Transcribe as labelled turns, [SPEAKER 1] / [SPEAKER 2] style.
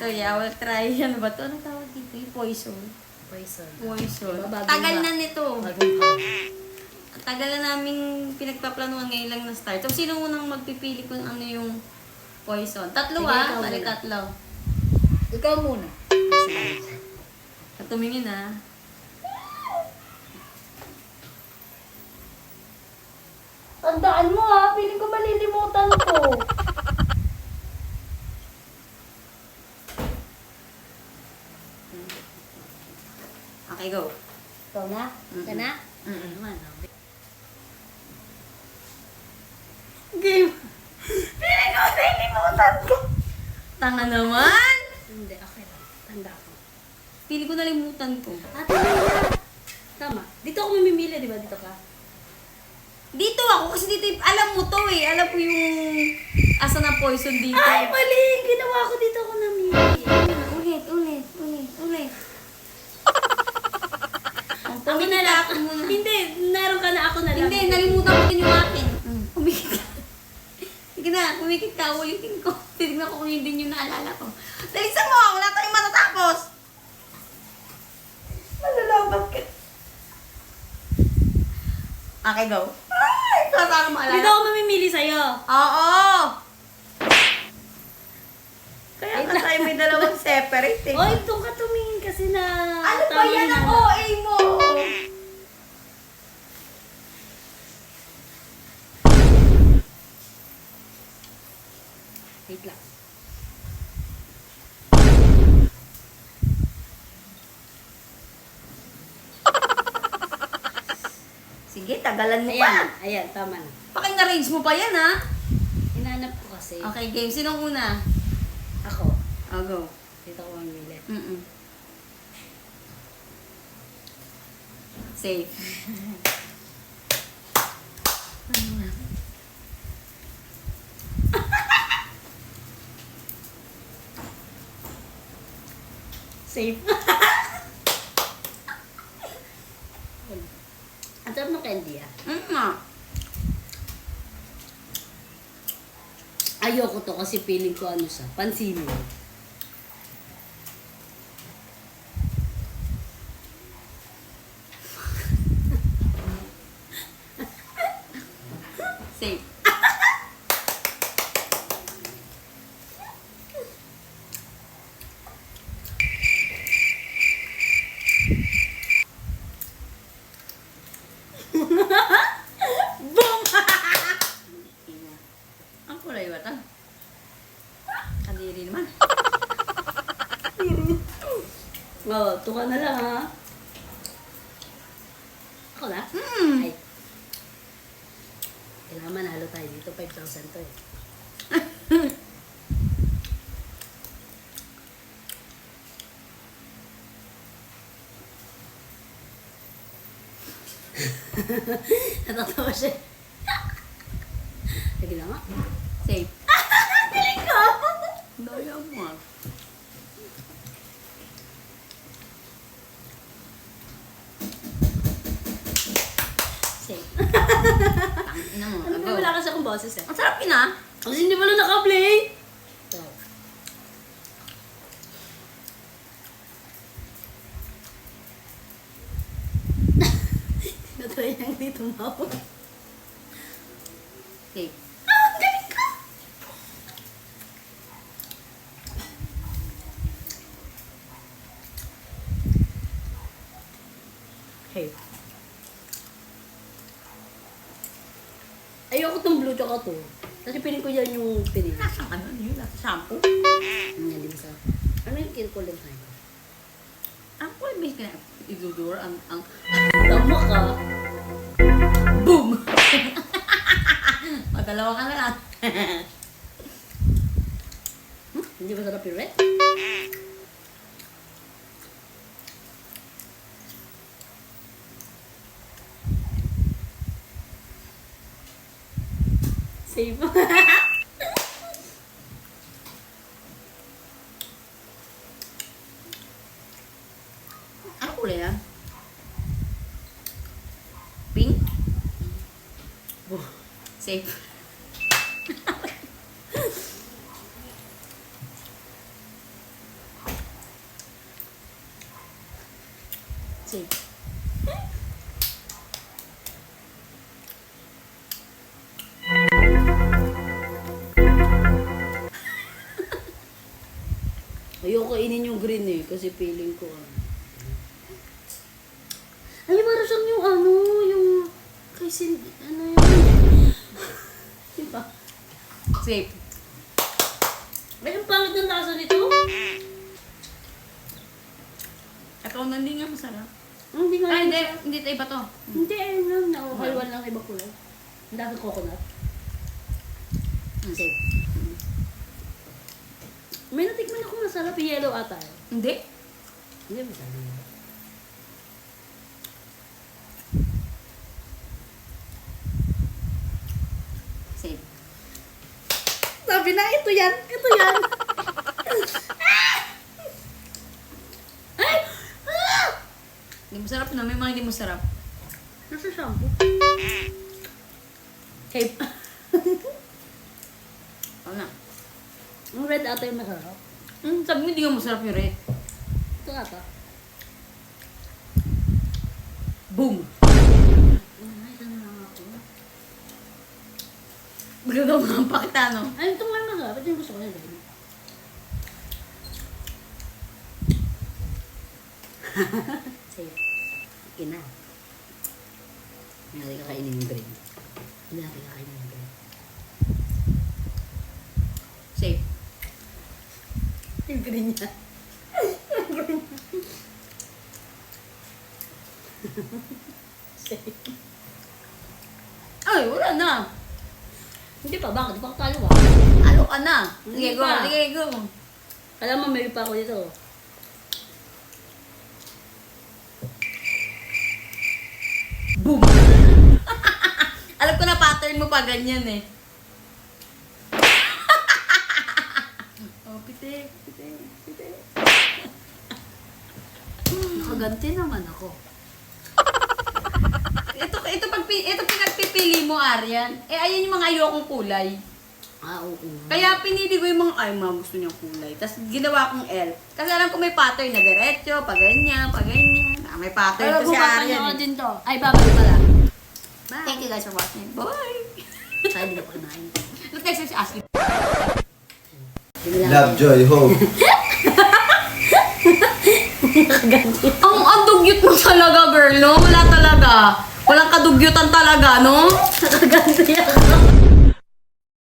[SPEAKER 1] So yeah, we'll try. Ano ba to? Anong tawag dito? Yung poison.
[SPEAKER 2] Poison.
[SPEAKER 1] Poison.
[SPEAKER 2] Diba,
[SPEAKER 1] Tagal na nito.
[SPEAKER 2] Bagong hawak.
[SPEAKER 1] Tagal na naming pinagpaplanuhan ngayon lang na start. So, sino unang magpipili kung ano yung poison? Tatlo
[SPEAKER 2] Sige,
[SPEAKER 1] ah.
[SPEAKER 2] ikaw
[SPEAKER 1] Bali
[SPEAKER 2] muna.
[SPEAKER 1] tatlo.
[SPEAKER 2] Ikaw muna.
[SPEAKER 1] At tumingin ah.
[SPEAKER 2] Tandaan mo ha, piling ko malilimutan ko.
[SPEAKER 1] Okay, go.
[SPEAKER 2] Ikaw na? Ika na?
[SPEAKER 1] Naman. Game. Pili ko, nalimutan ko. Tanga naman.
[SPEAKER 2] Hindi, okay lang. Tanda ko.
[SPEAKER 1] Pili ko nalimutan ko.
[SPEAKER 2] Tama. Dito ako mamimili, di ba? Dito ka?
[SPEAKER 1] Dito ako, kasi dito, alam mo to eh. Alam ko yung asa na poison dito.
[SPEAKER 2] Ay, mali! Ginawa ko dito ako namili.
[SPEAKER 1] Ulit.
[SPEAKER 2] Ako na lang.
[SPEAKER 1] Ako muna.
[SPEAKER 2] Hindi, naroon ka na ako na lang.
[SPEAKER 1] Hindi, nalimutan ko din yung akin. Umikit ka. Sige na, umikit ka, ulitin ko. Titignan ko kung yun din yung naalala ko. Dalisan mo, wala tayong matatapos. Malalabat ka. Okay, go. Ay, sana maalala.
[SPEAKER 2] Dito ako mamimili sa'yo.
[SPEAKER 1] Oo! Kaya ka tayo may dalawang separate eh.
[SPEAKER 2] Oy, doon ka tumingin kasi na...
[SPEAKER 1] Ano ba yan ang OA mo?
[SPEAKER 2] Wait lang.
[SPEAKER 1] Sige, tagalan mo
[SPEAKER 2] Ayan,
[SPEAKER 1] pa.
[SPEAKER 2] ayan, tama na.
[SPEAKER 1] Paking-arrange mo pa yan, ha?
[SPEAKER 2] Hinanap ko kasi.
[SPEAKER 1] Okay, game. Sinong una?
[SPEAKER 2] Ako.
[SPEAKER 1] Oh, go.
[SPEAKER 2] Dito ako mamimili.
[SPEAKER 1] Safe.
[SPEAKER 2] Safe. Ang sarap ng candy ah. Ayoko to kasi feeling ko ano siya, pansinin.
[SPEAKER 1] Safe. Boom! Ang kulay ba ito? Kadiri naman.
[SPEAKER 2] Oh, tuka na lang ha. Ako na? Ay. Kailangan manalo tayo dito. 5,000 to eh. Natatawa siya. Lagi na nga.
[SPEAKER 1] Safe.
[SPEAKER 2] Piling ko!
[SPEAKER 1] Daya mo ah.
[SPEAKER 2] Safe.
[SPEAKER 1] Tangina mo.
[SPEAKER 2] Ano ba
[SPEAKER 1] Go.
[SPEAKER 2] wala kasi akong boses eh?
[SPEAKER 1] Ang sarap yun ah.
[SPEAKER 2] Kasi hindi pala naka-play. So. Tinatry niyang di tumawag.
[SPEAKER 1] Safe.
[SPEAKER 2] Galing ka! Hey. Ayoko tong blue tsaka to. Kasi piling ko yan yung pinili.
[SPEAKER 1] Nasa ano yun? Nasa shampoo?
[SPEAKER 2] Ano yan din sa... Ano yung kinkulim sa'yo?
[SPEAKER 1] Ang kulay ba yung idudur? Ang
[SPEAKER 2] Tama ka.
[SPEAKER 1] boom! Magdalawa ka na lang.
[SPEAKER 2] Hindi ba sarap yung red? Save.
[SPEAKER 1] Ano kulay yan? Pink? Safe.
[SPEAKER 2] Safe. Ayoko kainin yung green eh, kasi feeling ko Ay, para siyang yung yung... Kasi, yun? Diba?
[SPEAKER 1] Safe.
[SPEAKER 2] Ay, ang pangit ng lasa nito.
[SPEAKER 1] Ikaw na hindi nga masarap.
[SPEAKER 2] Hindi nga.
[SPEAKER 1] Ay, hindi ito iba to.
[SPEAKER 2] Hindi, ayun lang. Halwan lang ibang kulay. Ang dami coconut. Safe. May natikman ako masarap. Yellow ata.
[SPEAKER 1] Hindi.
[SPEAKER 2] Hindi masarap.
[SPEAKER 1] Safe.
[SPEAKER 2] Sabi na, ito yan. Ito yan. Ay! Ah!
[SPEAKER 1] Hindi masarap na. May mga hindi masarap.
[SPEAKER 2] Nasa shampoo. Hey.
[SPEAKER 1] Ano na?
[SPEAKER 2] Ang red ata yung masarap.
[SPEAKER 1] Sabi mo hindi nga masarap yung red.
[SPEAKER 2] Ito ata.
[SPEAKER 1] Boom!
[SPEAKER 2] Ay, ito na lang ako.
[SPEAKER 1] Magagawa nga pa kita, no?
[SPEAKER 2] Ay, ito nga yung masarap. Ito yung gusto ko na rin. Safe. Okay na. Hindi natin kakainin yung green. Hindi natin kakainin yung green.
[SPEAKER 1] Safe.
[SPEAKER 2] Yung green niya. Safe.
[SPEAKER 1] Ay, wala na.
[SPEAKER 2] Hindi pa, bakit? Bakit talo ba?
[SPEAKER 1] Ano ka na?
[SPEAKER 2] Hindi
[SPEAKER 1] Sige, go.
[SPEAKER 2] pa.
[SPEAKER 1] Sige, go.
[SPEAKER 2] Alam mo, may pa ako dito.
[SPEAKER 1] Boom! Alam ko na pattern mo pa ganyan eh. Oh, pite, pite, pite.
[SPEAKER 2] Nakaganti naman ako.
[SPEAKER 1] Ito pinagpipili mo, Arian. Eh, ayan yung mga ayokong kulay.
[SPEAKER 2] Ah, oo.
[SPEAKER 1] Kaya pinili ko yung mga, ay, mga gusto niyang kulay. Tapos ginawa kong L. Kasi alam ko may pattern na diretso, pa ganyan, pa ganyan. Ah, may pattern
[SPEAKER 2] Pero
[SPEAKER 1] to si
[SPEAKER 2] bumatan
[SPEAKER 1] Arian.
[SPEAKER 2] ako
[SPEAKER 1] Eh.
[SPEAKER 2] din to. Ay, babalik pala. Bye.
[SPEAKER 1] Thank you guys for watching. Bye!
[SPEAKER 2] Tayo din ako kinain.
[SPEAKER 1] Nag-text si Ashley.
[SPEAKER 3] Love, joy, hope.
[SPEAKER 1] Ang dugyot mo talaga, girl, no? Wala talaga. Walang kadugyutan talaga, no?
[SPEAKER 2] Nakaganti ako.